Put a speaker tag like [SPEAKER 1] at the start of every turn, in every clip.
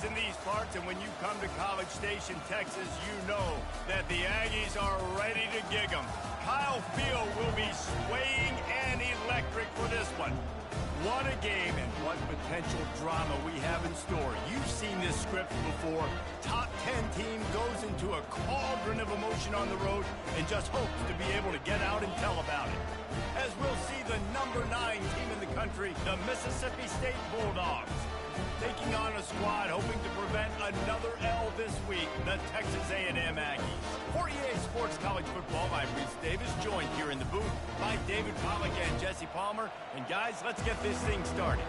[SPEAKER 1] in these parts, and when you come to College Station, Texas, you know that the Aggies are ready to gig 'em. Kyle Field will be swaying and electric for this one. What a game and what potential drama we have in store. You've seen this script before. Top 10 team goes into a cauldron of emotion on the road and just hopes to be able to get out and tell about it. As we'll see the number 9 team in the country, the Mississippi State Bulldogs, taking on a squad hoping to prevent another L this week, the Texas A&M Aggies. For EA Sports College Football, I'm Reese Davis, joined here in the booth by David Pollack and Jesse Palmer. And guys, let's get this thing started.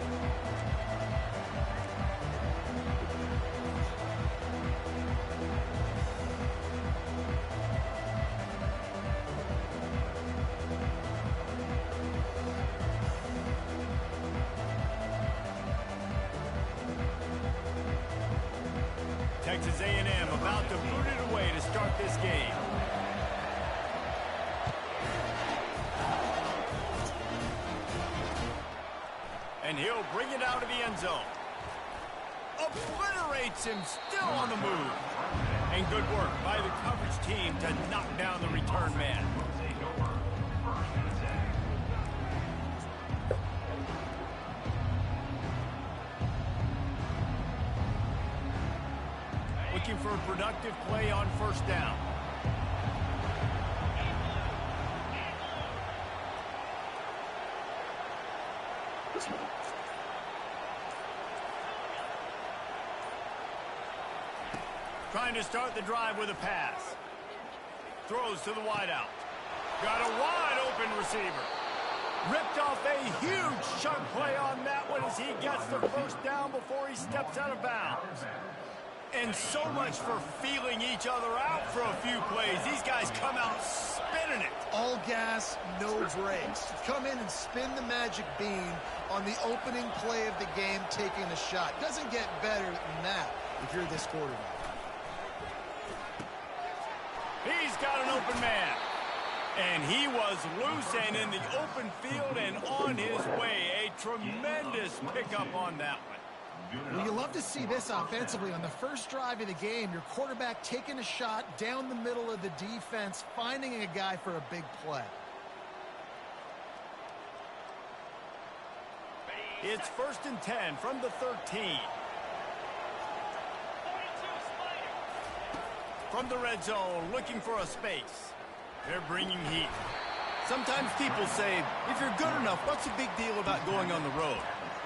[SPEAKER 1] Texas A&M about to boot it away to start this game. And he'll bring it out of the end zone. Obliterates him, still on the move. And good work by the coverage team to knock down the return man. Looking for a productive play on first down. Trying to start the drive with a pass. Throws to the wideout. Got a wide open receiver. Ripped off a huge chunk play on that one as he gets the first down before he steps out of bounds. And so much for feeling each other out for a few plays. These guys come out spinning it.
[SPEAKER 2] All gas, no brakes. Come in and spin the magic bean on the opening play of the game, taking a shot. Doesn't get better than that if you're this quarterback.
[SPEAKER 1] He's got an open man. And he was loose and in the open field and on his way. A tremendous pickup on that one.
[SPEAKER 2] Well, you love to see this offensively. On the first drive of the game, your quarterback taking a shot down the middle of the defense, finding a guy for a big play.
[SPEAKER 1] It's 1st and 10 from the 13. From the red zone, looking for a space. They're bringing heat. Sometimes people say, if you're good enough, what's the big deal about going on the road?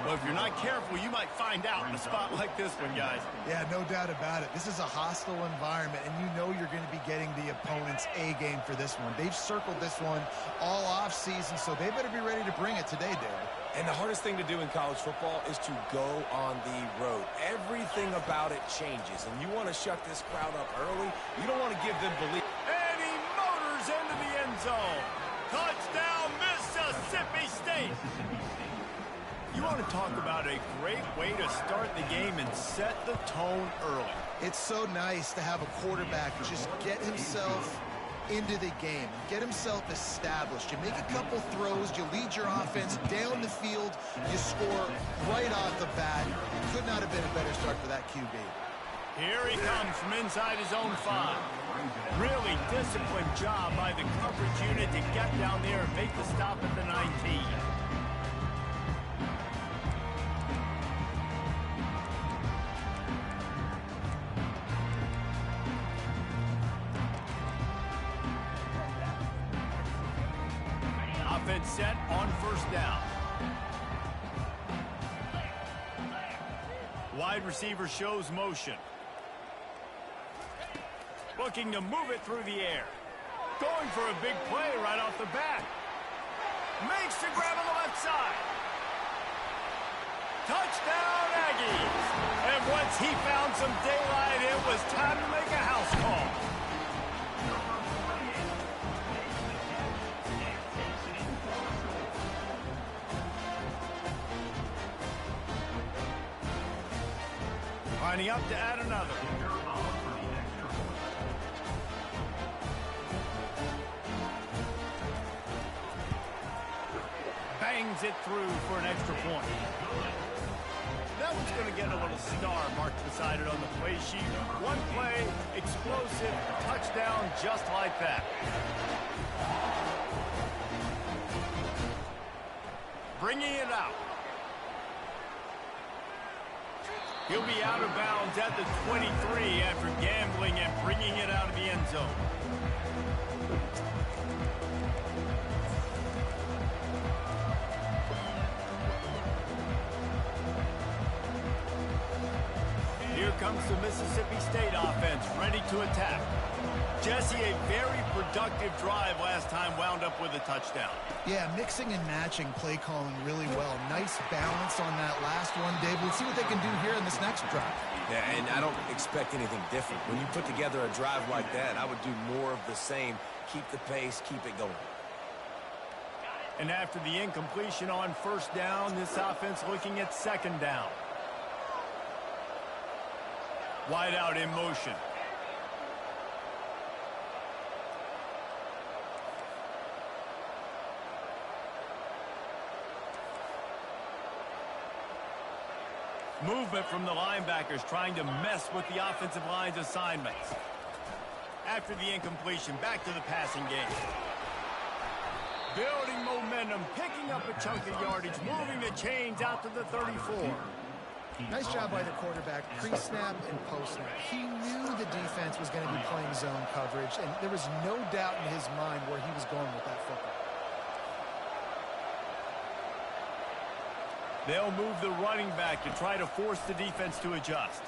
[SPEAKER 1] Well, if you're not careful, you might find out in a spot like this one, guys.
[SPEAKER 2] Yeah, no doubt about it. This is a hostile environment, and you know you're going to be getting the opponent's A game for this one. They've circled this one all offseason, so they better be ready to bring it today, Derek.
[SPEAKER 3] And the hardest thing to do in college football is to go on the road. Everything about it changes, and you want to shut this crowd up early. You don't want to give them belief.
[SPEAKER 1] And he motors into the end zone. Touchdown, Mississippi State. You want to talk about a great way to start the game and set the tone early.
[SPEAKER 2] It's so nice to have a quarterback just get himself into the game, get himself established. You make a couple throws, you lead your offense down the field, you score right off the bat. Could not have been a better start for that QB.
[SPEAKER 1] Here he comes from inside his own 5. Really disciplined job by the coverage unit to get down there and make the stop at the 19. Offense set on first down. Wide receiver shows motion. Looking to move it through the air. Going for a big play right off the bat. Makes the grab on the left side. Touchdown, Aggies. And once he found some daylight, it was time to make a house call. Lining up to add another. Bangs it through for an extra point. Now That one's going to get a little star marked beside it on the play sheet. One play, explosive, touchdown just like that. Bringing it out. He'll be out of bounds at the 23 after gambling and bringing it out of the end zone. Here comes the Mississippi State offense, ready to attack. Jesse, a very productive drive last time, wound up with a touchdown.
[SPEAKER 2] Yeah, mixing and matching play calling really well. Nice balance on that last one, Dave. Let's see what they can do here in this next drive.
[SPEAKER 3] Yeah, and I don't expect anything different. When you put together a drive like that, I would do more of the same. Keep the pace, keep it going.
[SPEAKER 1] And after the incompletion on first down, this offense looking at second down. Wide out in motion. Movement from the linebackers trying to mess with the offensive line's assignments. After the incompletion, back to the passing game. Building momentum, picking up a chunk of yardage, moving the chains out to the 34.
[SPEAKER 2] Nice job by the quarterback, pre-snap and post-snap. He knew the defense was going to be playing zone coverage, and there was no doubt in his mind where he was going with that football.
[SPEAKER 1] They'll move the running back to try to force the defense to adjust.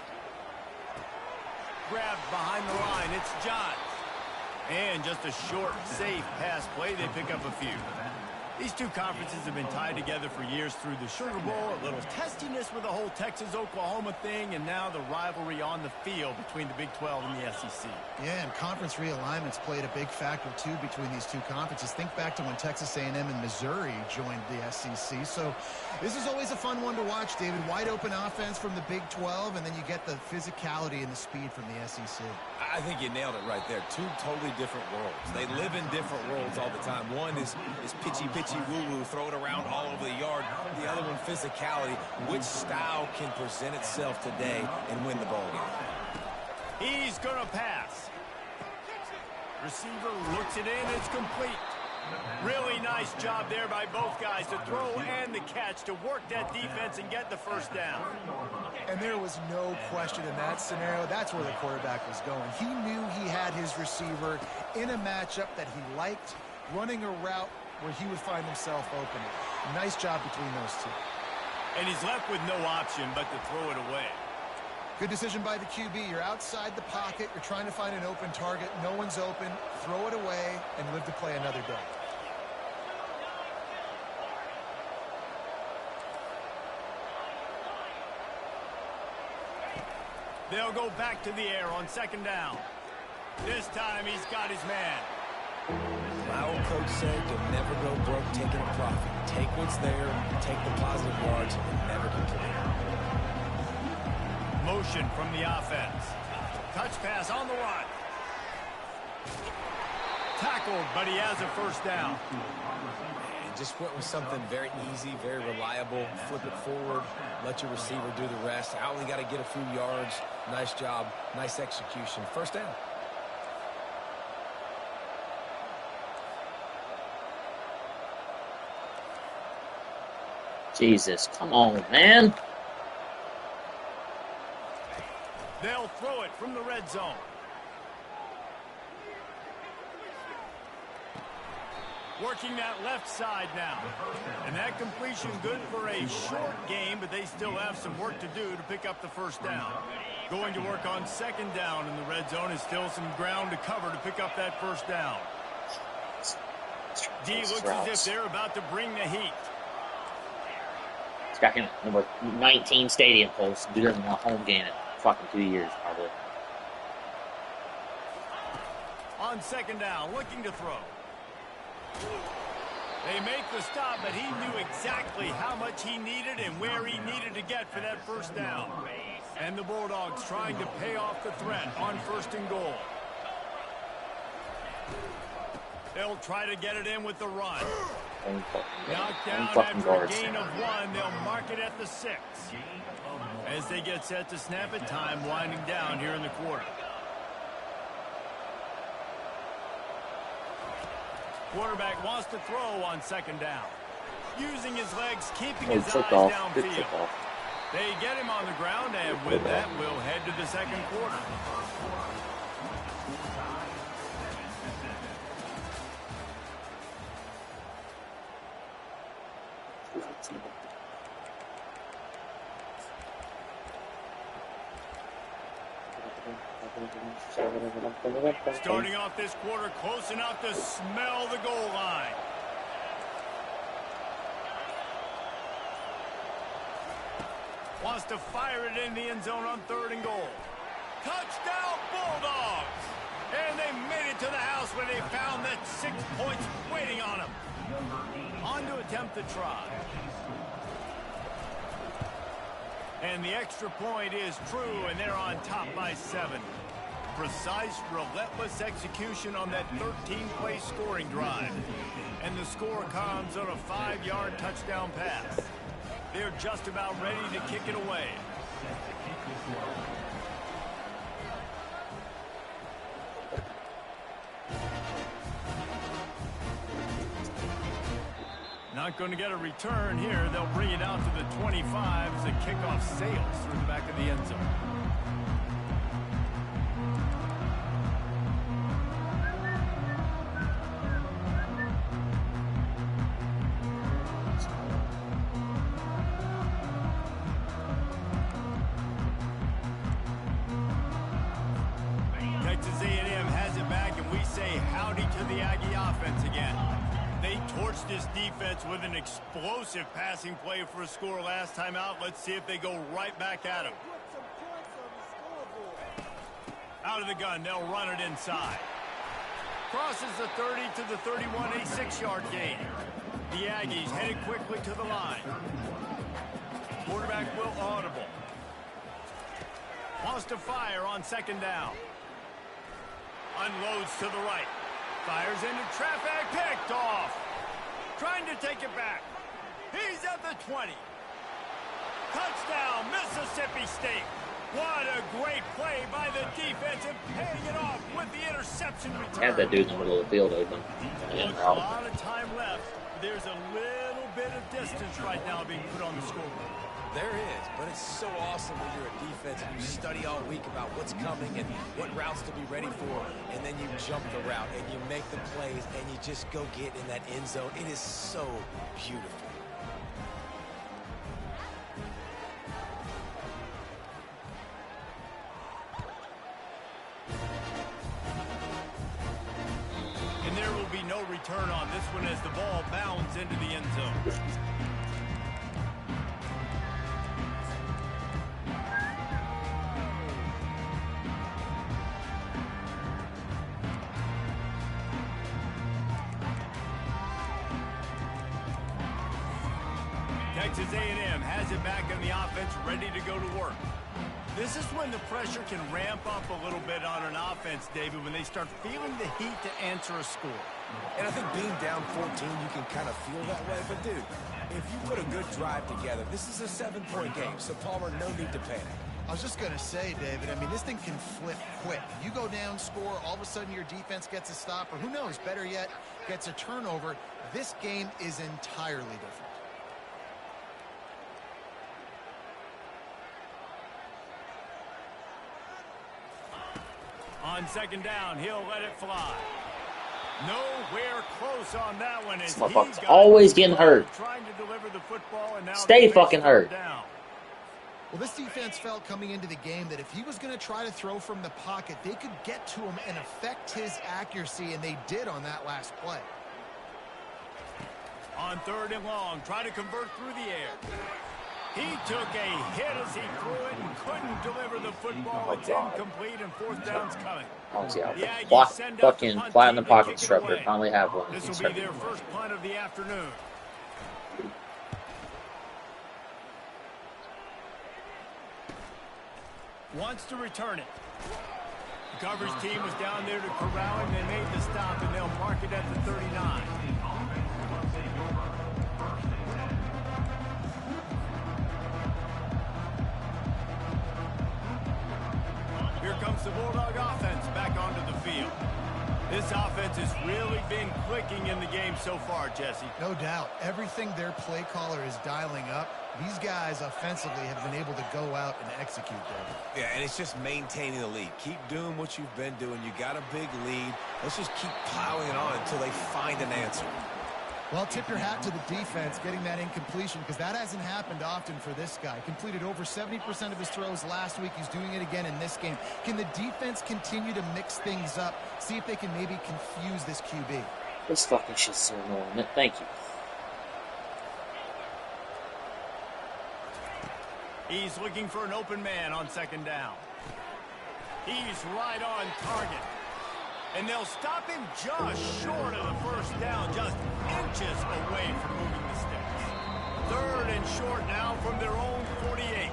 [SPEAKER 1] Grabbed behind the line, it's Johns. And just a short, safe pass play, they pick up a few. These two conferences have been tied together for years through the Sugar Bowl, a little testiness with the whole Texas-Oklahoma thing, and now the rivalry on the field between the Big 12 and the SEC.
[SPEAKER 2] Yeah, and conference realignments played a big factor, too, between these two conferences. Think back to when Texas A&M and Missouri joined the SEC. So this is always a fun one to watch, David. Wide open offense from the Big 12, and then you get the physicality and the speed from the SEC.
[SPEAKER 3] I think you nailed it right there. Two totally different worlds. They live in different worlds all the time. One is pitchy woo-woo, throw it around all over the yard. The other one, physicality. Which style can present itself today and win the ball game?
[SPEAKER 1] He's going to pass. Receiver looks it in. It's complete. Really nice job there by both guys to throw and the catch to work that defense and get the first down.
[SPEAKER 2] And there was no question in that scenario. That's where the quarterback was going. He knew he had his receiver in a matchup that he liked, running a route where he would find himself open. Nice job between those two.
[SPEAKER 1] And he's left with no option but to throw it away.
[SPEAKER 2] Good decision by the QB. You're outside the pocket. You're trying to find an open target. No one's open. Throw it away and live to play another day.
[SPEAKER 1] They'll go back to the air on second down. This time he's got his man.
[SPEAKER 3] My old coach said you'll never go broke taking a profit. Take what's there, take the positive yards, and never complain.
[SPEAKER 1] Motion from the offense. Touch pass on the run. Tackled, but he has a first down.
[SPEAKER 3] And just went with something very easy, very reliable. Flip it forward, let your receiver do the rest. I only got to get a few yards. Nice job, nice execution. First down.
[SPEAKER 4] Jesus, come on, man.
[SPEAKER 1] They'll throw it from the red zone. Working that left side now. And that completion good for a short game, but they still have some work to do to pick up the first down. Going to work on second down in the red zone is still some ground to cover to pick up that first down. D looks as if they're about to bring the heat.
[SPEAKER 4] It's got number 19 stadium post. Dude doesn't want a home game in fucking 2 years, probably.
[SPEAKER 1] On second down, looking to throw. They make the stop, but he knew exactly how much he needed and where he needed to get for that first down. And the Bulldogs trying to pay off the threat on first and goal. They'll try to get it in with the run. Knocked down after a gain of 1. They'll mark it at the 6. as they get set to snap it. Time winding down here in the quarter. Quarterback wants to throw on second down. Using his legs, keeping his eyes downfield. They get him on the ground, and with that, we'll head to the second quarter. Starting off this quarter close enough to smell the goal line. Wants to fire it in the end zone on 3rd and goal. Touchdown Bulldogs! And they made it to the house where they found that 6 points waiting on them. On to attempt the try. And the extra point is true, and they're on top by 7. Precise, relentless execution on that 13-play scoring drive. And the score comes on a 5-yard touchdown pass. They're just about ready to kick it away. Not going to get a return here. They'll bring it out to the 25 as the kickoff sails through the back of the end zone. Texas A&M has it back, and we say howdy to the Aggie offense again. They torched this defense with an explosive passing play for a score last time out. Let's see if they go right back at him. Out of the gun, they'll run it inside. Crosses the 30 to the 31, a 6-yard gain. The Aggies headed quickly to the line. Quarterback will audible. Wants to fire on second down. Unloads to the right. Fires into traffic. Picked off. Trying to take it back. He's at the 20. Touchdown, Mississippi State. What a great play by the defense and paying it off with the interception return.
[SPEAKER 4] Had that dude in the middle of the field open.
[SPEAKER 1] A lot of time left. There's a little bit of distance right now being put on the scoreboard.
[SPEAKER 3] There is, but it's so awesome when you're a defense and you study all week about what's coming and what routes to be ready for, and then you jump the route and you make the plays and you just go get in that end zone. It is so beautiful.
[SPEAKER 1] And there will be no return on this one as the ball bounds into the end zone. Texas A&M has it back in the offense, ready to go to work. This is when the pressure can ramp up a little bit on an offense, David, when they start feeling the heat to answer a score.
[SPEAKER 3] And I think being down 14, you can kind of feel that way. But, dude, if you put a good drive together, this is a 7-point game. So, Palmer, no need to panic.
[SPEAKER 2] I was just going to say, David, I mean, this thing can flip quick. You go down, score, all of a sudden your defense gets a stop, or who knows, better yet, gets a turnover. This game is entirely different.
[SPEAKER 1] On second down, he'll let it fly. Nowhere close on that one.
[SPEAKER 4] This motherfucker's always getting hurt.
[SPEAKER 1] Trying to deliver the football, and now
[SPEAKER 4] stay fucking hurt.
[SPEAKER 1] Down.
[SPEAKER 2] Well, this defense felt coming into the game that if he was going to try to throw from the pocket, they could get to him and affect his accuracy, and they did on that last play.
[SPEAKER 1] On 3rd and long, try to convert through the air. He took a hit as he threw it and couldn't deliver the football. It's incomplete, and 4th down's coming.
[SPEAKER 4] Fucking fly in the pocket structure. Finally have one.
[SPEAKER 1] This will be their first punt of the afternoon. Wants to return it. The coverage team was down there to corral him. They made the stop, and they'll mark it at the 39. the Bulldog offense back onto the field. This offense has really been clicking in the game so far, Jesse.
[SPEAKER 2] No doubt. Everything their play caller is dialing up, these guys offensively have been able to go out and execute them.
[SPEAKER 3] Yeah, and it's just maintaining the lead. Keep doing what you've been doing. You got a big lead. Let's just keep piling it on until they find an answer.
[SPEAKER 2] Well, tip your hat to the defense getting that incompletion, because that hasn't happened often for this guy. Completed over 70% of his throws last week. He's doing it again in this game. Can the defense continue to mix things up? See if they can maybe confuse this QB.
[SPEAKER 4] This fucking shit's so annoying. Thank you.
[SPEAKER 1] He's looking for an open man on second down. He's right on target. And they'll stop him just short of the first down, just inches away from moving the sticks. Third and short now from their own 48.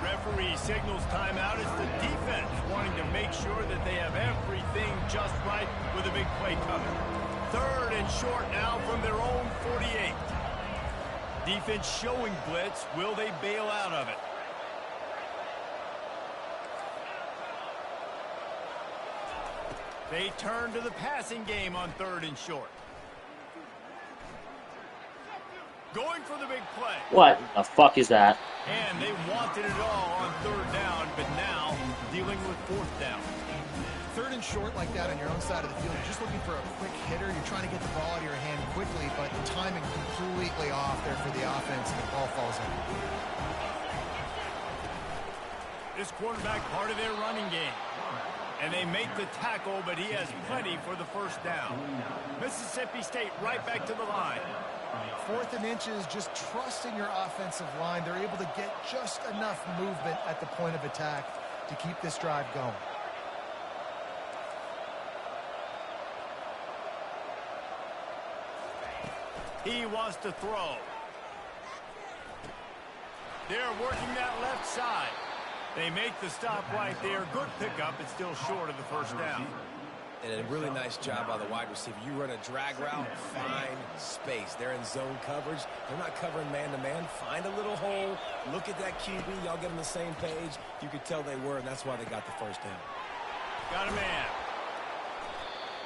[SPEAKER 1] Referee signals timeout as the defense wanting to make sure that they have everything just right with a big play coming. Third and short now from their own 48. Defense showing blitz. Will they bail out of it? They turn to the passing game on third and short. Going for the big play.
[SPEAKER 4] What the fuck is that?
[SPEAKER 1] And they wanted it all on third down, but now dealing with fourth down.
[SPEAKER 2] Third and short like that on your own side of the field, you're just looking for a quick hitter. You're trying to get the ball out of your hand quickly, but the timing completely off there for the offense, and the ball falls in.
[SPEAKER 1] This quarterback part of their running game. And they make the tackle, but he has plenty for the first down. Mississippi State right back to the line.
[SPEAKER 2] Fourth and inches, just trusting your offensive line. They're able to get just enough movement at the point of attack to keep this drive going.
[SPEAKER 1] He wants to throw. They're working that left side. They make the stop right there. Good pickup. It's still short of the first down.
[SPEAKER 3] And a really nice job by the wide receiver. You run a drag route, find space. They're in zone coverage. They're not covering man-to-man. Find a little hole. Look at that QB. Y'all get on the same page. You could tell they were, and that's why they got the first down.
[SPEAKER 1] Got a man.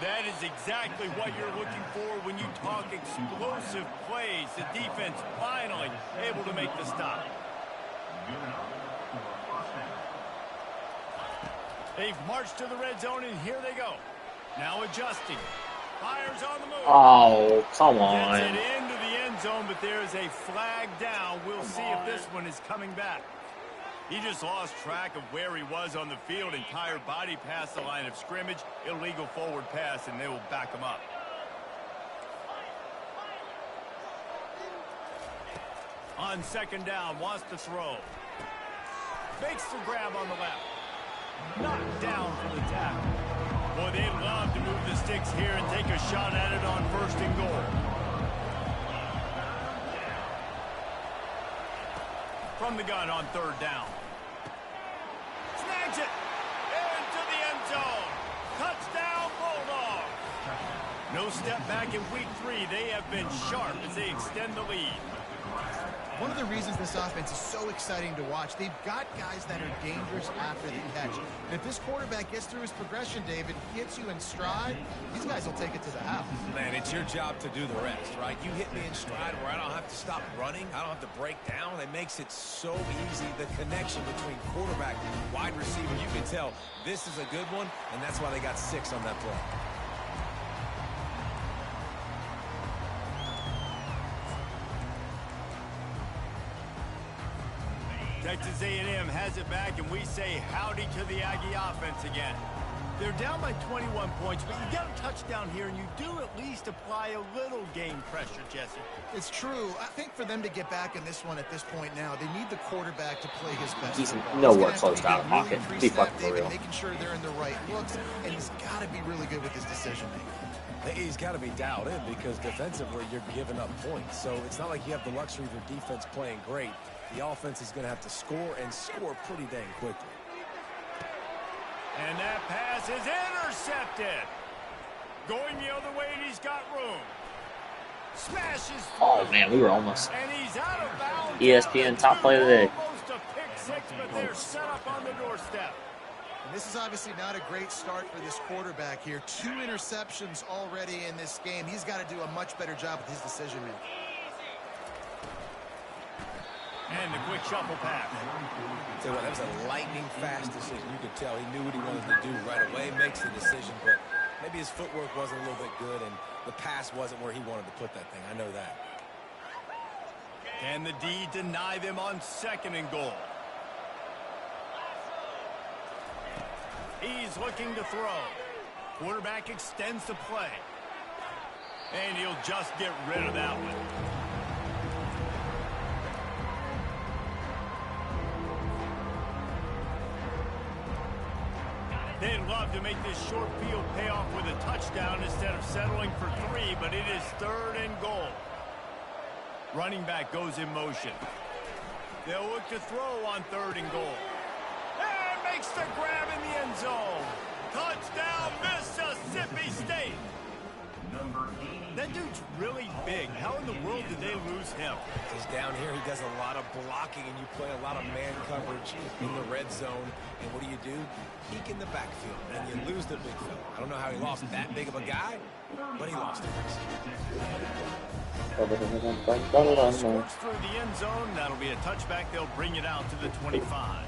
[SPEAKER 1] That is exactly what you're looking for when you talk explosive plays. The defense finally able to make the stop. They've marched to the red zone, and here they go. Now adjusting. Fires on the move.
[SPEAKER 4] Oh, come on.
[SPEAKER 1] Gets it into the end zone, but there is a flag down. We'll see if this one is coming back. He just lost track of where he was on the field. Entire body past the line of scrimmage. Illegal forward pass, and they will back him up. On second down, wants to throw. Makes the grab on the left. Knocked down for the tackle. Boy, they'd love to move the sticks here and take a shot at it on first and goal. From the gun on third down. Snags it. Into the end zone. Touchdown, Bulldog. No step back in week 3. They have been sharp as they extend the lead.
[SPEAKER 2] One of the reasons this offense is so exciting to watch, they've got guys that are dangerous after the catch. And if this quarterback gets through his progression, David, hits you in stride, these guys will take it to the house.
[SPEAKER 3] Man, it's your job to do the rest, right? You hit me in stride where I don't have to stop running. I don't have to break down. It makes it so easy. The connection between quarterback and wide receiver, you can tell this is a good one, and that's why they got 6 on that play.
[SPEAKER 1] Texas A&M has it back, and we say howdy to the Aggie offense again. They're down by 21 points, but you get a touchdown here, and you do at least apply a little game pressure, Jesse.
[SPEAKER 2] It's true. I think for them to get back in this one at this point now, they need the quarterback to play his best.
[SPEAKER 4] He's
[SPEAKER 2] football.
[SPEAKER 4] nowhere
[SPEAKER 2] He's
[SPEAKER 4] close
[SPEAKER 2] gonna
[SPEAKER 4] to out of
[SPEAKER 2] have to
[SPEAKER 4] pocket.
[SPEAKER 2] really
[SPEAKER 4] Be
[SPEAKER 2] increase
[SPEAKER 4] fucking
[SPEAKER 2] that,
[SPEAKER 4] for
[SPEAKER 2] David,
[SPEAKER 4] real.
[SPEAKER 2] making sure they're in the right looks, and he's got to be really good with his decision-making.
[SPEAKER 3] He's got to be dialed in because defensively you're giving up points. So it's not like you have the luxury of your defense playing great. The offense is going to have to score and score pretty dang quickly.
[SPEAKER 1] And that pass is intercepted. Going the other way, and he's got room. Smashes through.
[SPEAKER 4] Oh, man, we were almost.
[SPEAKER 1] And he's out of bounds.
[SPEAKER 4] ESPN top play of the day.
[SPEAKER 1] Almost a pick six, but they're set up on the doorstep.
[SPEAKER 2] And this is obviously not a great start for this quarterback here. 2 interceptions already in this game. He's got to do a much better job with his decision making.
[SPEAKER 1] And the quick shuffle pass.
[SPEAKER 3] Tell you what, that was a lightning fast decision. You could tell he knew what he wanted to do right away, makes the decision, but maybe his footwork wasn't a little bit good and the pass wasn't where he wanted to put that thing. I know that.
[SPEAKER 1] Can the D deny them on 2nd and goal? He's looking to throw. Quarterback extends the play. And he'll just get rid of that one. They'd love to make this short field pay off with a touchdown instead of settling for 3, but it is 3rd and goal. Running back goes in motion. They'll look to throw on 3rd and goal. And makes the grab in the end zone. Touchdown, Mississippi State. That dude's really big. How in the world did they lose him?
[SPEAKER 3] He's down here. He does a lot of blocking, and you play a lot of man coverage in the red zone. And what do? Peek in the backfield, and you lose the big fella. I don't know how he lost that big of a guy, but he lost it.
[SPEAKER 1] Squirts through the end zone. That'll be a touchback. They'll bring it out to the 25.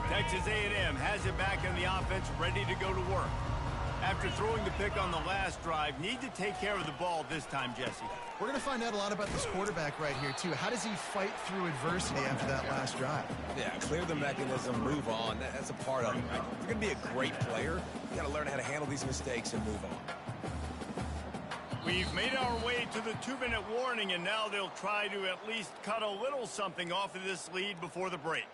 [SPEAKER 1] Texas A&M has it back in the offense, ready to go to work. After throwing the pick on the last drive, need to take care of the ball this time, Jesse.
[SPEAKER 2] We're going to find out a lot about this quarterback right here, too. How does he fight through adversity after that last drive?
[SPEAKER 3] Yeah, clear the mechanism, move on. That's a part of it, right? If you're going to be a great player, you got to learn how to handle these mistakes and move on.
[SPEAKER 1] We've made our way to the 2-minute warning, and now they'll try to at least cut a little something off of this lead before the break.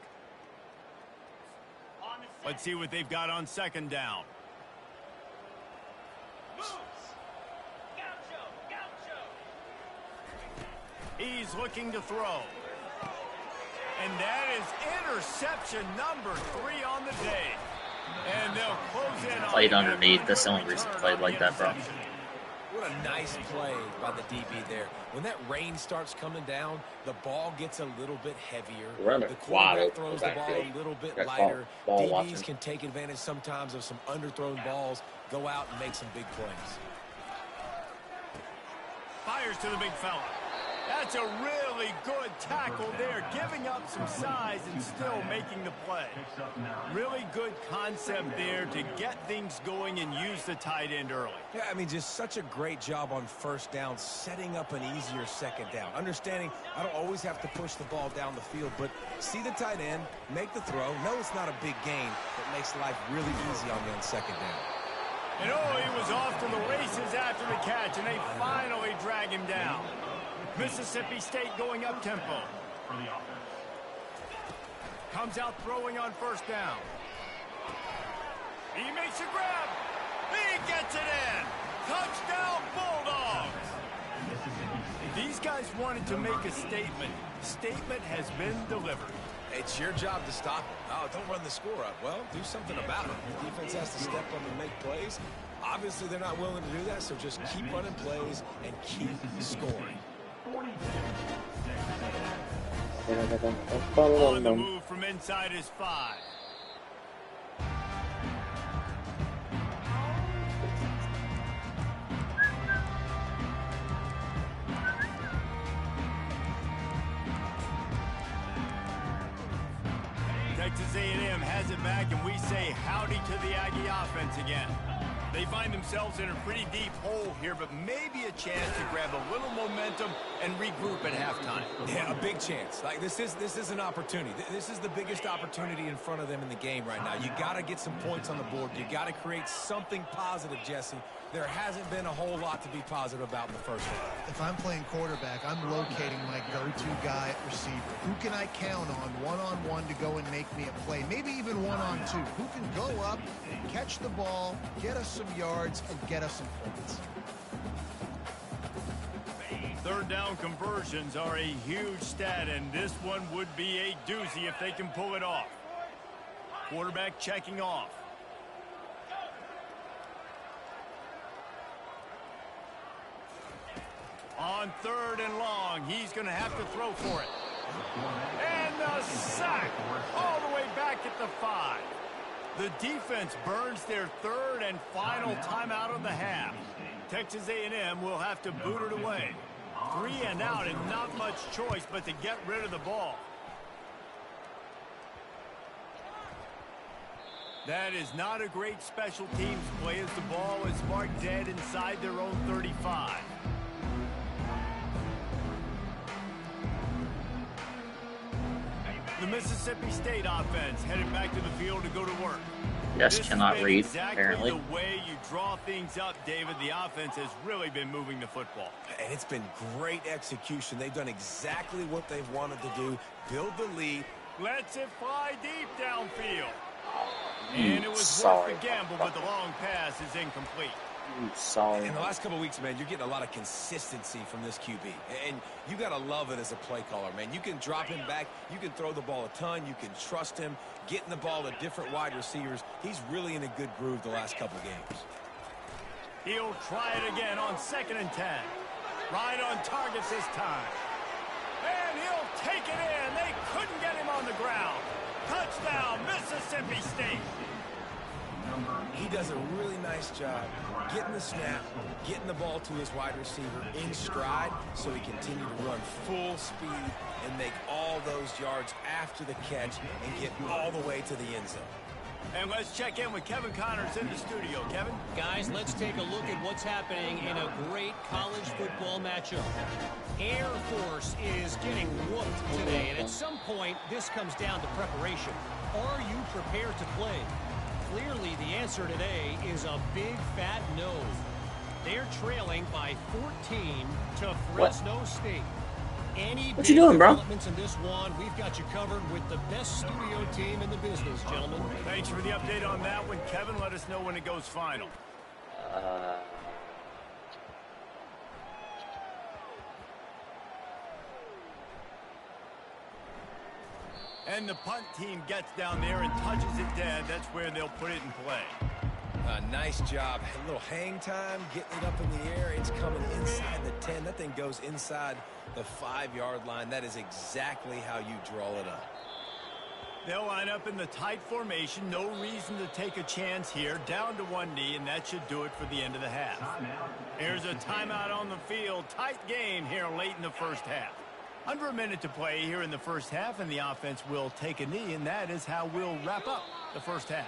[SPEAKER 1] Let's see what they've got on 2nd down. He's looking to throw. And that is interception number 3 on the day. And they'll close in on
[SPEAKER 4] Played underneath. That's the only reason I played like that, bro.
[SPEAKER 3] What a nice play by the DB there. When that rain starts coming down, the ball gets a little bit heavier. The quarterback throws the ball a little bit lighter. DBs can take advantage sometimes of some underthrown balls, go out and make some big plays.
[SPEAKER 1] Fires to the big fella. That's a really good tackle there, giving up some size and still making the play. Really good concept there to get things going and use the tight end early.
[SPEAKER 3] Yeah, I mean, just such a great job on 1st down, setting up an easier 2nd down. Understanding I don't always have to push the ball down the field, but see the tight end, make the throw. No, it's not a big gain, but makes life really easy on me on 2nd down.
[SPEAKER 1] And he was off to the races after the catch, and they finally drag him down. Mississippi State going up tempo. Comes out throwing on 1st down. He makes a grab. He gets it in. Touchdown Bulldogs. These guys wanted to make a statement. Statement has been delivered.
[SPEAKER 3] It's your job to stop it. Oh, don't run the score up. Well, do something about it. The defense has to step up and make plays. Obviously, they're not willing to do that, so just keep running plays and keep scoring.
[SPEAKER 1] On the move from inside his 5. Texas A&M has it back, and we say howdy to the Aggie offense again. They find themselves in a pretty deep hole here, but maybe a chance to grab a little momentum and regroup at halftime.
[SPEAKER 3] Yeah, a big chance. Like this is an opportunity. This is the biggest opportunity in front of them in the game right now. You got to get some points on the board. You got to create something positive, Jesse. There hasn't been a whole lot to be positive about in the first one.
[SPEAKER 2] If I'm playing quarterback, I'm locating my go-to guy at receiver. Who can I count on one-on-one to go and make me a play? Maybe even one-on-two. Who can go up, catch the ball, get us some yards, and get us some points?
[SPEAKER 1] 3rd down conversions are a huge stat, and this one would be a doozy if they can pull it off. Quarterback checking off. On 3rd and long, he's going to have to throw for it. And the sack all the way back at the 5. The defense burns their 3rd and final timeout of the half. Texas A&M will have to boot it away. 3 and out and not much choice but to get rid of the ball. That is not a great special teams play as the ball is marked dead inside their own 35. The Mississippi State offense headed back to the field to go to work.
[SPEAKER 4] Yes, cannot read,
[SPEAKER 1] exactly
[SPEAKER 4] apparently.
[SPEAKER 1] The way you draw things up, David, the offense has really been moving the football.
[SPEAKER 3] And it's been great execution. They've done exactly what they've wanted to do, build the lead.
[SPEAKER 1] Lets it fly deep downfield. And it was
[SPEAKER 4] Sorry,
[SPEAKER 1] worth the gamble, but the long pass is incomplete.
[SPEAKER 4] Sorry.
[SPEAKER 3] In the last couple of weeks, man, you're getting a lot of consistency from this QB. And you got to love it as a play caller, man. You can drop him back. You can throw the ball a ton. You can trust him. Getting the ball to different wide receivers. He's really in a good groove the last couple of games.
[SPEAKER 1] He'll try it again on 2nd and 10. Right on target this time. And he'll take it in. They couldn't get him on the ground. Touchdown, Mississippi State.
[SPEAKER 3] He does a really nice job getting the snap, getting the ball to his wide receiver in stride so he continue to run full speed and make all those yards after the catch and get all the way to the end zone.
[SPEAKER 1] And let's check in with Kevin Connors in the studio. Kevin?
[SPEAKER 5] Guys, let's take a look at what's happening in a great college football matchup. Air Force is getting whooped today, and at some point, this comes down to preparation. Are you prepared to play? Clearly, the answer today is a big fat no. They're trailing by 14 to Fresno State. Any
[SPEAKER 4] what you doing, bro?
[SPEAKER 5] Developments in this one, we've got you covered with the best studio team in the business, gentlemen.
[SPEAKER 1] Thanks for the update on that one, Kevin. Let us know when it goes final. And the punt team gets down there and touches it dead. That's where they'll put it in play.
[SPEAKER 3] Nice job. A little hang time, getting it up in the air. It's coming inside the 10. That thing goes inside the 5-yard line. That is exactly how you draw it up.
[SPEAKER 1] They'll line up in the tight formation. No reason to take a chance here. Down to one knee, and that should do it for the end of the half. Here's a timeout on the field. Tight game here late in the first half. Under a minute to play here in the first half, and the offense will take a knee, and that is how we'll wrap up the first half.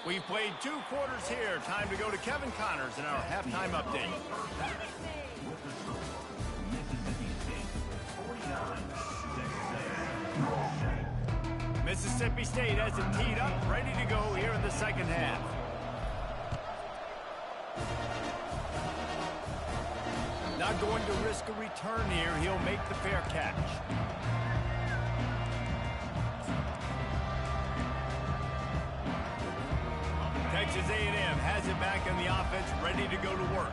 [SPEAKER 1] We've played 2 quarters here. Time to go to Kevin Connors in our halftime update. Mississippi State has it teed up, ready to go here in the second half. Not going to risk a return here. He'll make the fair catch. Texas A&M has it back in the offense, ready to go to work.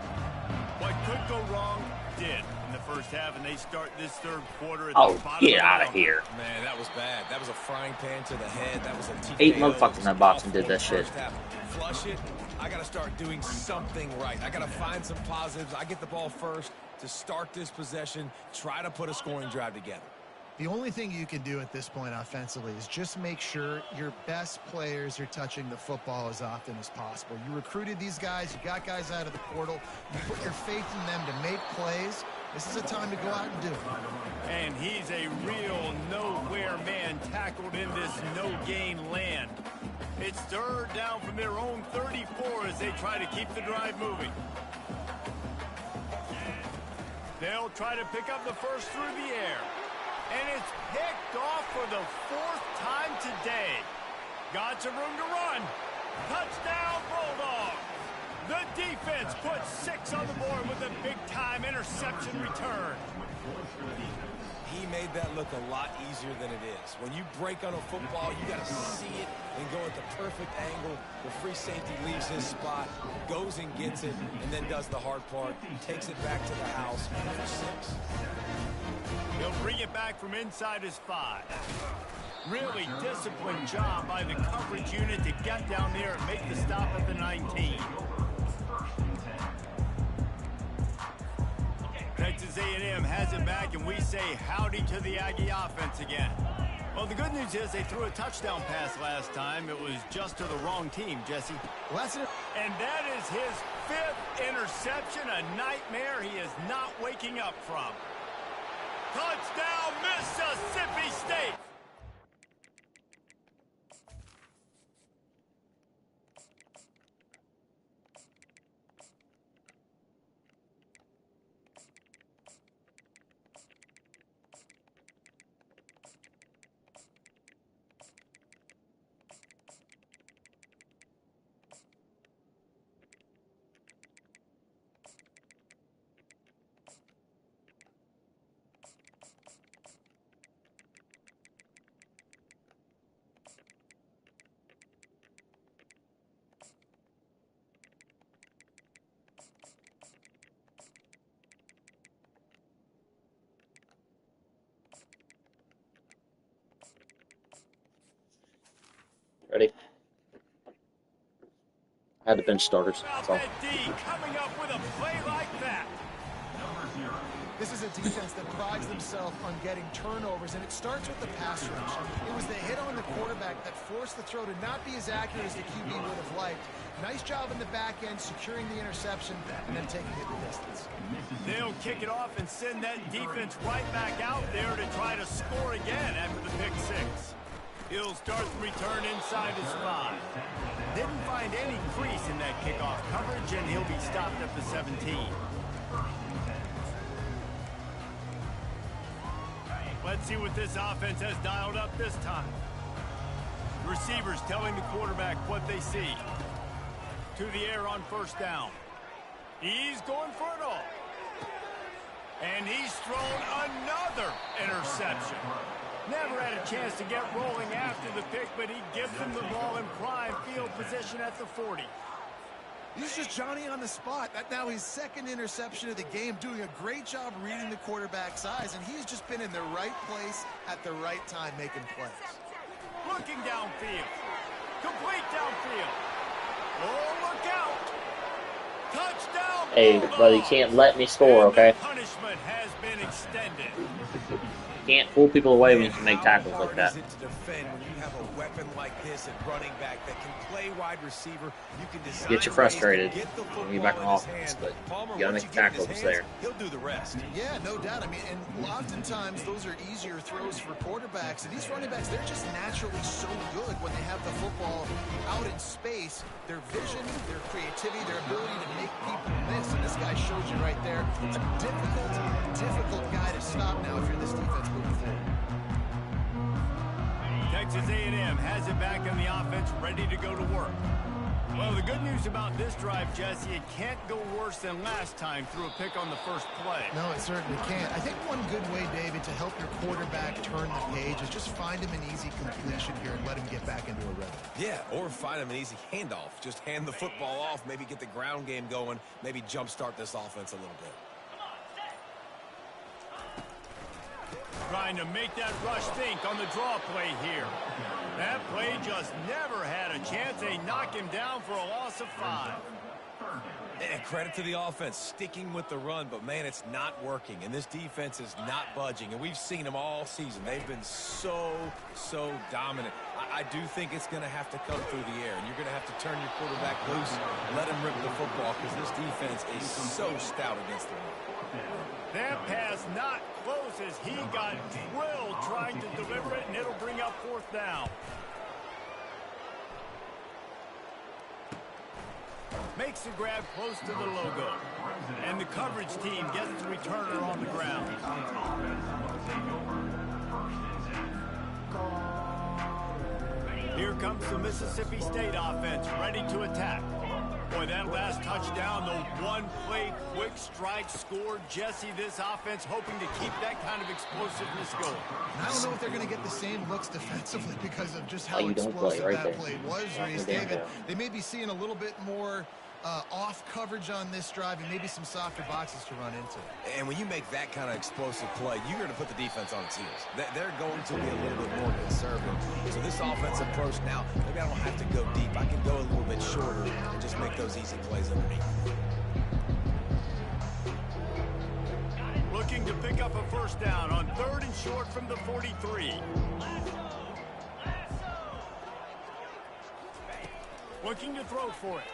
[SPEAKER 1] What could go wrong did in the first half, and they start this third quarter at the bottom.
[SPEAKER 4] Get out of here.
[SPEAKER 3] Man, that was bad. That was a frying pan to the head. That was a TKO.
[SPEAKER 4] 8 motherfuckers in that box and did that shit.
[SPEAKER 3] Flush it. I got to start doing something right. I got to find some positives. I get the ball first to start this possession, try to put a scoring drive together.
[SPEAKER 2] The only thing you can do at this point offensively is just make sure your best players are touching the football as often as possible. You recruited these guys. You got guys out of the portal. You put your faith in them to make plays. This is a time to go out and do it.
[SPEAKER 1] And he's a real nowhere man tackled in this no-gain land. It's third down from their own 34 as they try to keep the drive moving. They'll try to pick up the first through the air. And it's picked off for the 4th time today. Got some room to run. Touchdown, Bulldogs. The defense puts 6 on the board with a big-time interception return.
[SPEAKER 3] He made made that look a lot easier than it is. When you break on a football, you got to see it and go at the perfect angle. The free safety leaves his spot, goes and gets it, and then does the hard part, takes it back to the house for 6.
[SPEAKER 1] He'll bring it back from inside his 5. Really disciplined job by the coverage unit to get down there and make the stop at the 19. Texas A&M has it back, and we say howdy to the Aggie offense again. Well, the good news is they threw a touchdown pass last time. It was just to the wrong team, Jesse. And that is his 5th interception, a nightmare he is not waking up from. Touchdown, Mississippi State!
[SPEAKER 4] Ready? I had to bench starters. That's all.
[SPEAKER 1] Coming up with a play like that.
[SPEAKER 2] This is a defense that prides themselves on getting turnovers, and it starts with the pass rush. It was the hit on the quarterback that forced the throw to not be as accurate as the QB would have liked. Nice job in the back end, securing the interception, and then taking it the distance.
[SPEAKER 1] They'll kick it off and send that defense right back out there to try to score again after the pick 6. He'll start the return inside his 5. Didn't find any crease in that kickoff coverage, and he'll be stopped at the 17. Let's see what this offense has dialed up this time. Receivers telling the quarterback what they see. To the air on 1st down. He's going for it all. And he's thrown another interception. Never had a chance to get rolling after the pick, but he gives them the ball in prime field position at the 40.
[SPEAKER 2] He's just Johnny on the spot. That now his 2nd interception of the game, doing a great job reading the quarterback's eyes, and he's just been in the right place at the right time making plays.
[SPEAKER 1] Looking downfield. Complete downfield. Oh, look out. Touchdown.
[SPEAKER 4] Hey, buddy, you can't let me score, okay?
[SPEAKER 1] Punishment has been extended.
[SPEAKER 4] Can't fool people away when you can make tackles like that.
[SPEAKER 3] To defend when you have a weapon like this at running back that can play wide receiver, you can design
[SPEAKER 4] Get you frustrated
[SPEAKER 3] get the
[SPEAKER 4] when you back on offense, but you gotta make the tackles there.
[SPEAKER 3] He'll do the rest.
[SPEAKER 2] Yeah, no doubt. I mean, and oftentimes those are easier throws for quarterbacks. And these running backs, they're just naturally so good when they have the football out in space. Their vision, their creativity, their ability to make people miss. And this guy shows you right there. It's a difficult guy to stop now if you're this defense moving forward.
[SPEAKER 1] Texas A&M has it back on the offense, ready to go to work. Well, the good news about this drive, Jesse, it can't go worse than last time through a pick on the first play.
[SPEAKER 2] No, it certainly can't. I think one good way, David, to help your quarterback turn the page is just find him an easy completion here and let him get back into a rhythm.
[SPEAKER 3] Yeah, or find him an easy handoff. Just hand the football off, maybe get the ground game going, maybe jumpstart this offense a little bit.
[SPEAKER 1] Trying to make that rush think on the draw play here. That play just never had a chance. They knock him down for a loss of 5.
[SPEAKER 3] And credit to the offense, sticking with the run, but man, it's not working, and this defense is not budging, and we've seen them all season. They've been so dominant. I do think it's going to have to come through the air, and you're going to have to turn your quarterback loose, let him rip the football, because this defense is so stout against the run.
[SPEAKER 1] That pass not close as he got drilled trying to deliver it, and it'll bring up 4th down. Makes the grab close to the logo. And the coverage team gets the returner on the ground. Here comes the Mississippi State offense ready to attack. Boy, that last touchdown, the one-play quick strike score. Jesse, this offense hoping to keep that kind of explosiveness going.
[SPEAKER 2] And I don't know if they're going to get the same looks defensively because of just how
[SPEAKER 4] you don't play
[SPEAKER 2] explosive
[SPEAKER 4] right
[SPEAKER 2] that
[SPEAKER 4] there.
[SPEAKER 2] play was,
[SPEAKER 4] Yeah,
[SPEAKER 2] Reese.
[SPEAKER 4] damn
[SPEAKER 2] David,
[SPEAKER 4] well.
[SPEAKER 2] they may be seeing a little bit more off coverage on this drive and maybe some softer boxes to run into.
[SPEAKER 3] And when you make that kind of explosive play, you're going to put the defense on its heels. They're going to be a little bit more conservative. So this offensive approach now, maybe I don't have to go deep. I can go a little bit shorter and just make those easy plays underneath.
[SPEAKER 1] Looking to pick up a first down on 3rd and short from the 43. Looking to throw for it.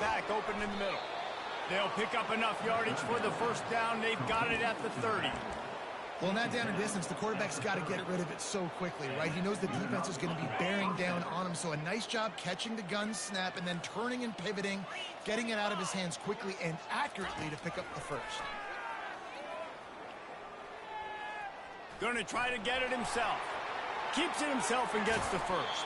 [SPEAKER 1] Back open in the middle. They'll pick up enough yardage for the first down. They've got it at the 30.
[SPEAKER 2] Well, in that down and distance, the quarterback's got to get rid of it so quickly, right? He knows the defense is going to be bearing down on him. So a nice job catching the gun snap and then turning and pivoting, getting it out of his hands quickly and accurately to pick up the first.
[SPEAKER 1] Going to try to get it himself. Keeps it himself and gets the first.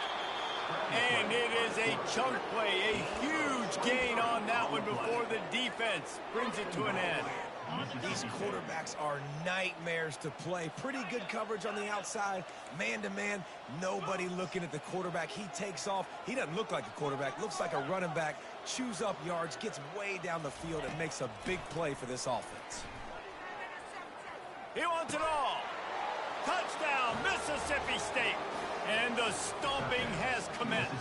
[SPEAKER 1] And it is a chunk play, a huge gain on that one before the defense brings it to an end.
[SPEAKER 3] These quarterbacks are nightmares to play. Pretty good coverage on the outside. Man-to-man, nobody looking at the quarterback. He takes off. He doesn't look like a quarterback. Looks like a running back. Chews up yards, gets way down the field, and makes a big play for this offense.
[SPEAKER 1] He wants it all. Touchdown, Mississippi State. And the stomping has commenced.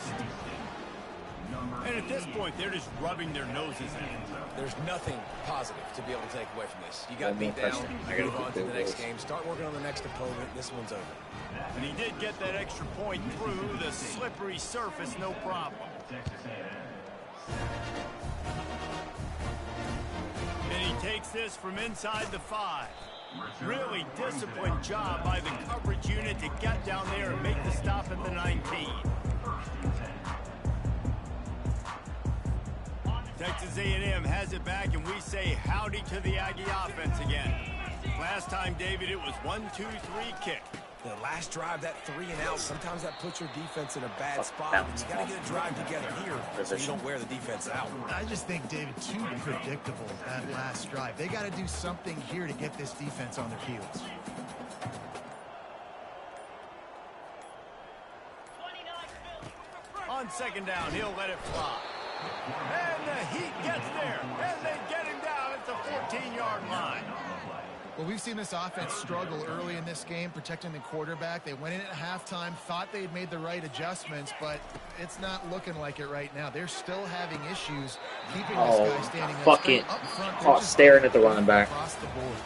[SPEAKER 1] And at this point, they're just rubbing their noses in.
[SPEAKER 3] There's nothing positive to be able to take away from this. You got beat down, move on to the next game, start working on the next opponent. This one's over.
[SPEAKER 1] And he did get that extra point through the slippery surface, no problem. And he takes this from inside the 5. Really disciplined job by the coverage unit to get down there and make the stop at the 19. Texas A&M has it back, and we say howdy to the Aggie offense again. Last time, David, it was 1-2-3 kick.
[SPEAKER 3] The last drive, that 3 and out, sometimes that puts your defense in a bad spot. But you got to get a drive together here so you don't wear the defense out.
[SPEAKER 2] I just think, David, too predictable, that last drive. They got to do something here to get this defense on their heels.
[SPEAKER 1] On 2nd down, he'll let it fly. And the Heat gets there, and they get him down at the 14-yard line.
[SPEAKER 2] Well, we've seen this offense struggle early in this game, protecting the quarterback. They went in at halftime, thought they'd made the right adjustments, but it's not looking like it right now. They're still having issues keeping this guy standing up front.
[SPEAKER 4] Caught staring at the running back.
[SPEAKER 2] Across the board.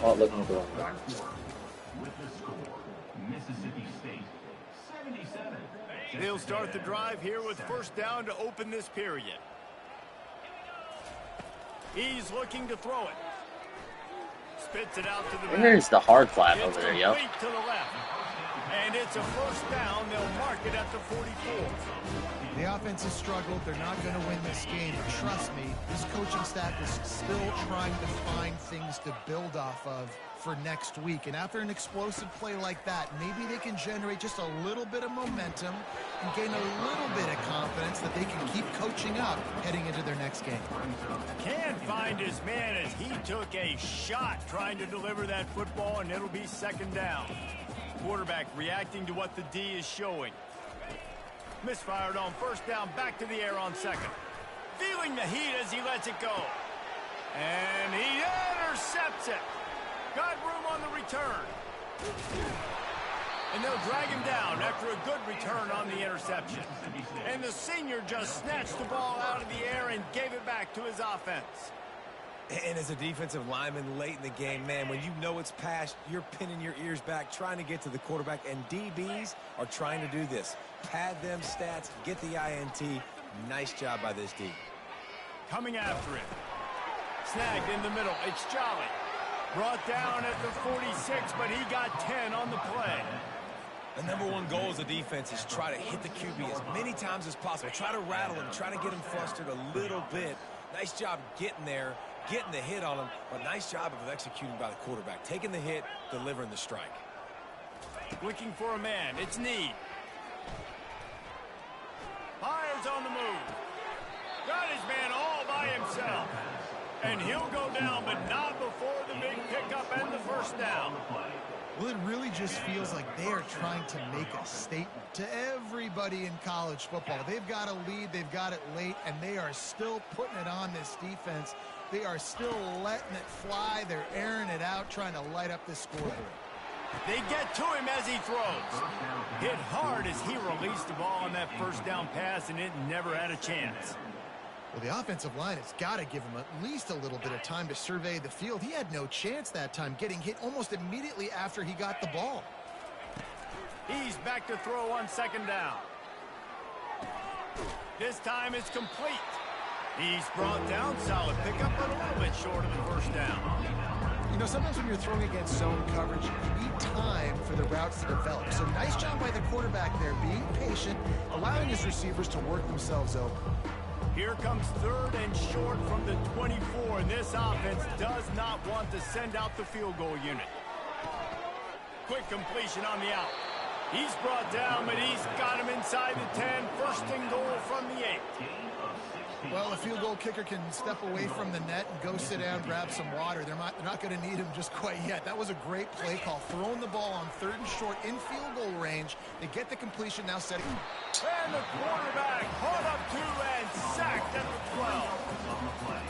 [SPEAKER 4] Caught looking at the running back.
[SPEAKER 1] They'll start the drive here with first down to open this period. He's looking to throw it. Spits it out to the back.
[SPEAKER 4] There's the hard flat
[SPEAKER 1] It's
[SPEAKER 4] over there, yo.
[SPEAKER 1] complete to the left. And it's a first down. They'll mark it at the 44.
[SPEAKER 2] The offense has struggled. They're not going to win this game. But trust me, this coaching staff is still trying to find things to build off of for next week. And after an explosive play like that, maybe they can generate just a little bit of momentum and gain a little bit of confidence that they can keep coaching up heading into their next game.
[SPEAKER 1] Can't find his man as he took a shot trying to deliver that football, and it'll be 2nd down. Quarterback reacting to what the D is showing. Misfired on first down, back to the air on 2nd. Feeling the heat as he lets it go. And he intercepts it. Got room on the return. And they'll drag him down after a good return on the interception. And the senior just snatched the ball out of the air and gave it back to his offense.
[SPEAKER 3] And as a defensive lineman late in the game, man, when you know it's past, you're pinning your ears back, trying to get to the quarterback, and DBs are trying to do this. Pad them stats, get the INT. Nice job by this D.
[SPEAKER 1] Coming after it. Snagged in the middle. It's Jolly. Brought down at the 46, but he got 10 on the play.
[SPEAKER 3] The #1 goal as a defense is try to hit the QB as many times as possible. Try to rattle him, try to get him flustered a little bit. Nice job getting there, getting the hit on him, but nice job of executing by the quarterback. Taking the hit, delivering the strike.
[SPEAKER 1] Looking for a man. It's Need. receivers on the move. Got his man all by himself. And he'll go down, but not before the big pickup and the first down.
[SPEAKER 2] Well, it really just feels like they are trying to make a statement to everybody in college football. They've got a lead, they've got it late, and they are still putting it on this defense. They are still letting it fly. They're airing it out, trying to light up this scoreboard.
[SPEAKER 1] They get to him as he throws. Hit hard as he released the ball on that first down pass, and it never had a chance.
[SPEAKER 2] Well, the offensive line has got to give him at least a little bit of time to survey the field. He had no chance that time, getting hit almost immediately after he got the ball.
[SPEAKER 1] He's back to throw on second down. This time it's complete. He's brought down, solid pickup, but a little bit short of the first down.
[SPEAKER 2] You know, sometimes when you're throwing against zone coverage, you need time for the routes to develop. So nice job by the quarterback there, being patient, allowing his receivers to work themselves open.
[SPEAKER 1] Here comes third and short from the 24, and this offense does not want to send out the field goal unit. Quick completion on the out. He's brought down, but he's got him inside the 10. First and goal from the 8.
[SPEAKER 2] Well, a field goal kicker can step away from the net and go sit down, grab some water. They're not going to need him just quite yet. That was a great play call. Throwing the ball on third and short in field goal range. They get the completion, now setting.
[SPEAKER 1] And the quarterback hauled up 2 and sacked at the 12.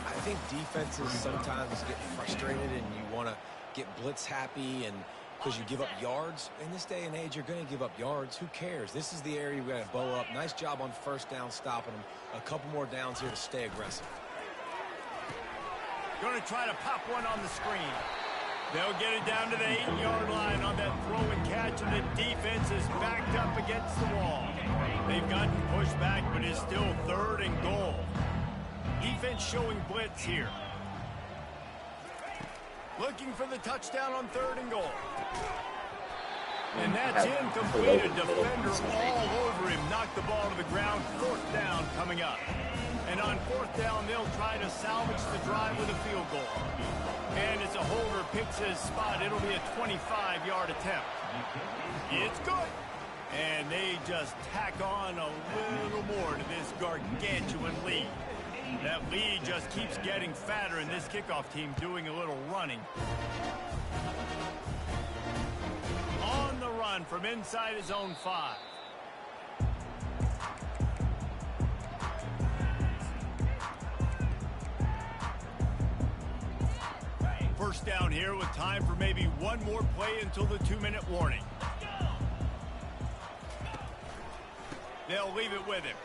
[SPEAKER 3] I think defenses sometimes get frustrated and you want to get blitz happy and because you give up yards. In this day and age, you're going to give up yards. Who cares? This is the area you've got to bow up. Nice job on first down, stopping them. A couple more downs here to stay aggressive.
[SPEAKER 1] Going to try to pop one on the screen. They'll get it down to the 8-yard line on that throw and catch, and the defense is backed up against the wall. They've gotten pushed back, but it's still third and goal. Defense showing blitz here. Looking for the touchdown on third and goal. And that's incomplete. A defender all over him. Knocked the ball to the ground. Fourth down coming up. And on fourth down, they'll try to salvage the drive with a field goal. And as a holder picks his spot, it'll be a 25-yard attempt. It's good. And they just tack on a little more to this gargantuan lead. That lead just keeps getting fatter, and this kickoff team doing a little running. On the run from inside his own 5. First down here with time for maybe one more play until the 2-minute warning. They'll leave it with him.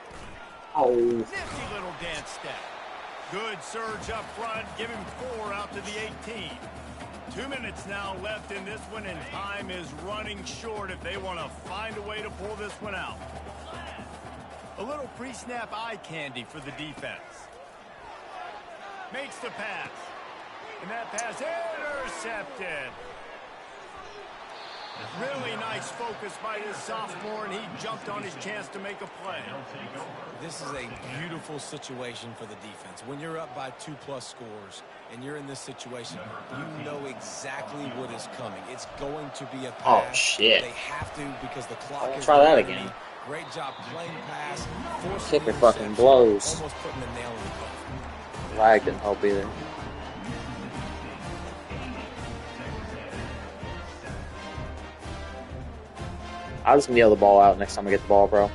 [SPEAKER 4] Oh.
[SPEAKER 1] Nifty little dance step. Good surge up front. Give him 4 out to the 18. 2 minutes now left in this one, and time is running short if they want to find a way to pull this one out. A little pre-snap eye candy for the defense. Makes the pass. And that pass intercepted. Really nice focus by this sophomore, and he jumped on his chance to make a play.
[SPEAKER 3] This is a beautiful situation for the defense. When you're up by 2+ scores and you're in this situation, you know exactly what is coming. It's going to be a pass.
[SPEAKER 4] Oh, shit.
[SPEAKER 3] They have to because the clock is
[SPEAKER 4] try that
[SPEAKER 3] running.
[SPEAKER 4] again.
[SPEAKER 3] Great job playing pass.
[SPEAKER 4] Kicker fucking blows.
[SPEAKER 3] Almost putting the nail in the coffin.
[SPEAKER 4] Lag didn't help either. I'll just kneel the ball out next time I get the ball, bro.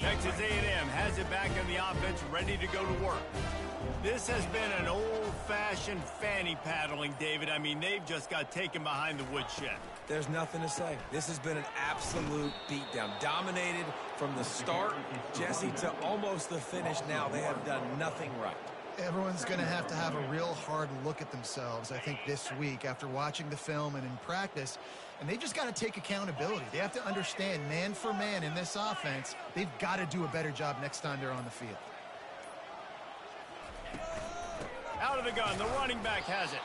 [SPEAKER 1] Texas A&M has it back in the offense, ready to go to work. This has been an old-fashioned fanny paddling, David. I mean, they've just got taken behind the woodshed.
[SPEAKER 3] There's nothing to say. This has been an absolute beatdown. Dominated from the start, Jesse, to almost the finish now. They have done nothing right.
[SPEAKER 2] Everyone's going to have a real hard look at themselves, I think, this week after watching the film and in practice. And they just got to take accountability. They have to understand, man for man in this offense, they've got to do a better job next time they're on the field.
[SPEAKER 1] Out of the gun, the running back has it.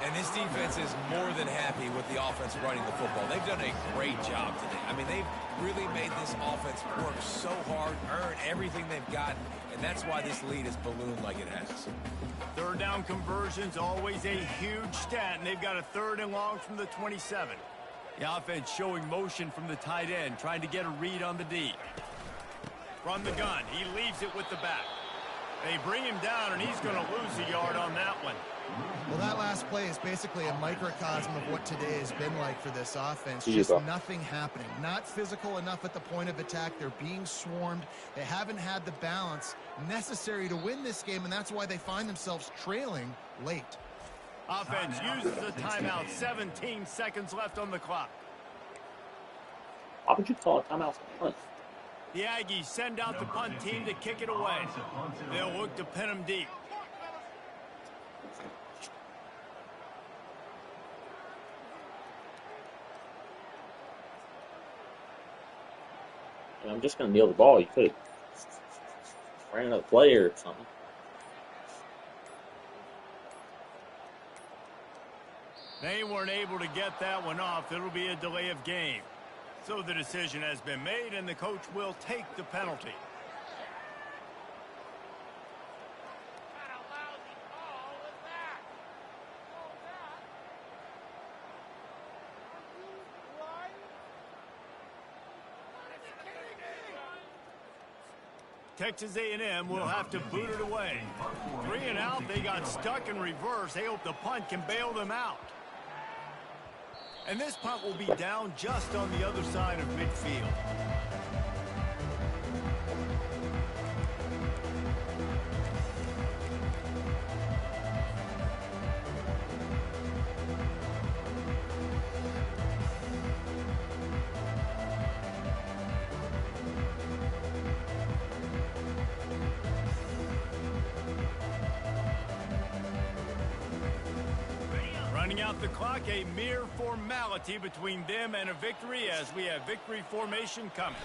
[SPEAKER 3] And this defense is more than happy with the offense running the football. They've done a great job today. I mean, they've really made this offense work so hard, earn everything they've gotten, and that's why this lead is ballooned like it has.
[SPEAKER 1] Third down conversions, always a huge stat, and they've got a 3rd and long from the 27. The offense showing motion from the tight end, trying to get a read on the D. From the gun, he leaves it with the back. They bring him down, and he's going to lose a yard on that one.
[SPEAKER 2] Well, that last play is basically a microcosm of what today has been like for this offense.
[SPEAKER 4] Here you
[SPEAKER 2] Just
[SPEAKER 4] go.
[SPEAKER 2] nothing happening. Not physical enough at the point of attack. They're being swarmed. They haven't had the balance necessary to win this game, and that's why they find themselves trailing late.
[SPEAKER 1] Offense uses a timeout. 17 seconds left on the clock.
[SPEAKER 4] Why would you call a timeout punt?
[SPEAKER 1] The Aggies send out the punt team to kick it away. They'll look to pin them deep.
[SPEAKER 4] And I'm just going to kneel the ball. You could have ran another play or something.
[SPEAKER 1] They weren't able to get that one off. It'll be a delay of game. So the decision has been made, and the coach will take the penalty. Texas A&M will have to boot it away. 3 and out, they got stuck in reverse. They hope the punt can bail them out. And this punt will be down just on the other side of midfield. Running out the clock, a mere formality between them and a victory as we have victory formation coming.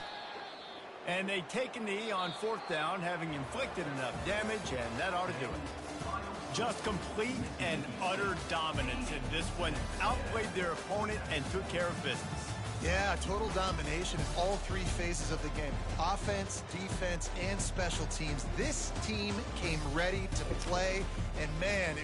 [SPEAKER 1] And they take a knee on 4th down, having inflicted enough damage, and that ought to do it. Just complete and utter dominance in this one. Outplayed their opponent and took care of business.
[SPEAKER 2] Yeah, total domination in all 3 phases of the game. Offense, defense, and special teams. This team came ready to play, and man,